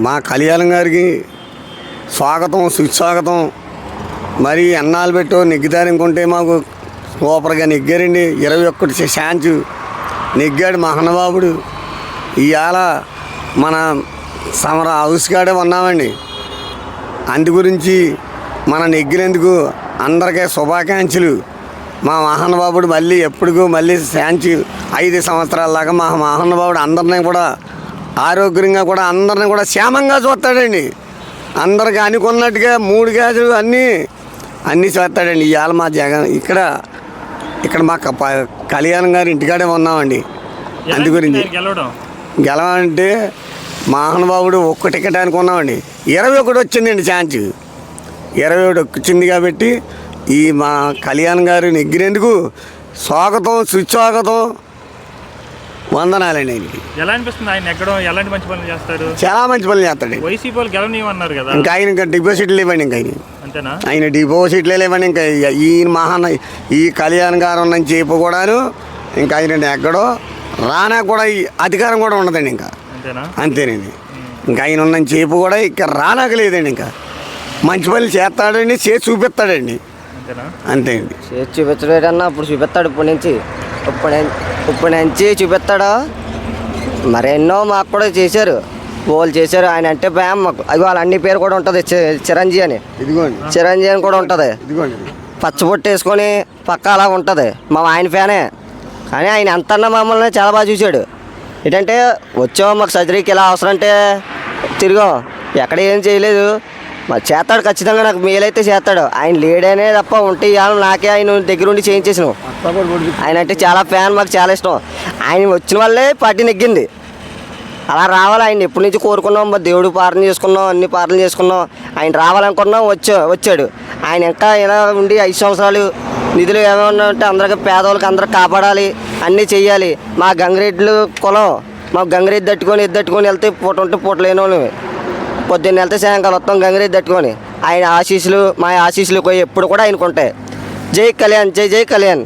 మా కళ్యాణం గారికి స్వాగతం సుస్వాగతం. మరి ఎన్నాళ్ళు పెట్టో నెగ్గుతారనుకుంటే మాకు సూపర్గా నెగ్గారండి. 21 ఛాన్స్ నెగ్గాడు మహానుభావుడు. ఇవాళ మన సమర హౌస్ కాడే ఉన్నామండి. అందు గురించి మన నెగ్గినందుకు అందరికీ శుభాకాంక్షలు. మా మహానుభావుడు మళ్ళీ ఎప్పటికూ మళ్ళీ ఛాన్స్ 5 సంవత్సరాల దాకా మా మహానుభావుడు అందరినీ కూడా ఆరోగ్యంగా కూడా అందరిని కూడా క్షేమంగా చూస్తాడండి. అందరికి అనుకున్నట్టుగా 3 గ్యాసులు అన్నీ చేస్తాడండి. ఇవాళ మా జగన్ ఇక్కడ మా కళ్యాణం గారి ఇంటికాడే ఉన్నామండి. అందు గురించి గెలవాలంటే మహానుభావుడు ఒక్క టికెట్ అనుకున్నామండి. 21 వచ్చిందండి ఛాన్స్. 21 వచ్చింది కాబట్టి ఈ మా కళ్యాణ్ గారు నెగ్గినందుకు స్వాగతం సుస్వాగతం వందనాలండి. ఆయనకి ఎలా అనిపిస్తుంది ఆయన ఎక్కడం? ఎలాంటి మంచి పనులు చేస్తారు? చాలా మంచి పనులు చేస్తాడు. వైసీపీ వాళ్ళు గెలవనివ్వన్నారు కదా, ఇంకా ఆయన డిపాజిట్లు లేవండి. ఇంకా అంతేనా? ఆయన డిపాజిట్లే లేవండి. ఇంకా ఈ కళ్యాణ్ గారు ఉన్న చేపు కూడాను ఇంకా ఆయన ఎక్కడో రానా కూడా ఈ అధికారం కూడా ఉండదండి. ఇంకా అంతేనండి. ఇంకా ఆయన ఉన్న చేపు కూడా ఇక్కడ రానాక లేదండి. ఇంకా మంచి పనులు చేస్తాడండి, చేసి చూపిస్తాడండి. అంతే అండి. చేసి చూపించడన్నా అప్పుడు చూపిస్తాడు. ఇప్పుడు నుంచి చూపిస్తాడు. మరి ఎన్నో మాకు కూడా చేశారు, వాళ్ళు చేశారు. ఆయన అంటే భయం మాకు. అది వాళ్ళ అన్ని పేరు కూడా ఉంటుంది, చిరంజీవి అని. చిరంజీవి అని కూడా ఉంటుంది. పచ్చబొట్టు వేసుకొని పక్క అలా ఉంటుంది. మా ఆయన ఫ్యానే. కానీ ఆయన ఎంతన్నా మమ్మల్ని చాలా బాగా చూశాడు. ఏంటంటే వచ్చాం మాకు సర్జరీకి ఇలా అవసరం అంటే తిరిగాం, ఎక్కడ ఏం చేయలేదు. మరి చేస్తాడు ఖచ్చితంగా, నాకు మేలైతే చేస్తాడు. ఆయన లేడనే తప్ప ఉంటే ఇవాళ నాకే ఆయన దగ్గర ఉండి చేయించేసినాం. ఆయన అంటే చాలా ఫ్యాన్, మాకు చాలా ఇష్టం. ఆయన వచ్చిన వల్లే పార్టీ నెగ్గింది. అలా రావాలి. ఆయన ఎప్పటి నుంచి కోరుకున్నాం, మరి దేవుడు ప్రార్థన చేసుకున్నాం, అన్ని ప్రార్థన చేసుకున్నాం. ఆయన రావాలనుకున్నాం, వచ్చాడు. ఆయన ఇంకా ఇలా ఉండి 5 సంవత్సరాలు నిధులు ఏమైనా ఉంటే అందరికీ పేదవాళ్ళకి అందరికి కాపాడాలి, అన్నీ చెయ్యాలి. మా గంగిరెడ్లు కులం, మాకు గంగిరెద్దు తట్టుకొని వెళ్తే పూట ఉంటే పూట లేని వాళ్ళు. పొద్దున్న వెళ్తే సాయంకాలం వస్తాం గంగిరెద్దు తట్టుకొని. ఆయన ఆశీస్సులు, మా ఆశీస్సులు ఎప్పుడు కూడా ఆయనకు ఉంటాయి. జై కళ్యాణ్, జై జై కళ్యాణ్.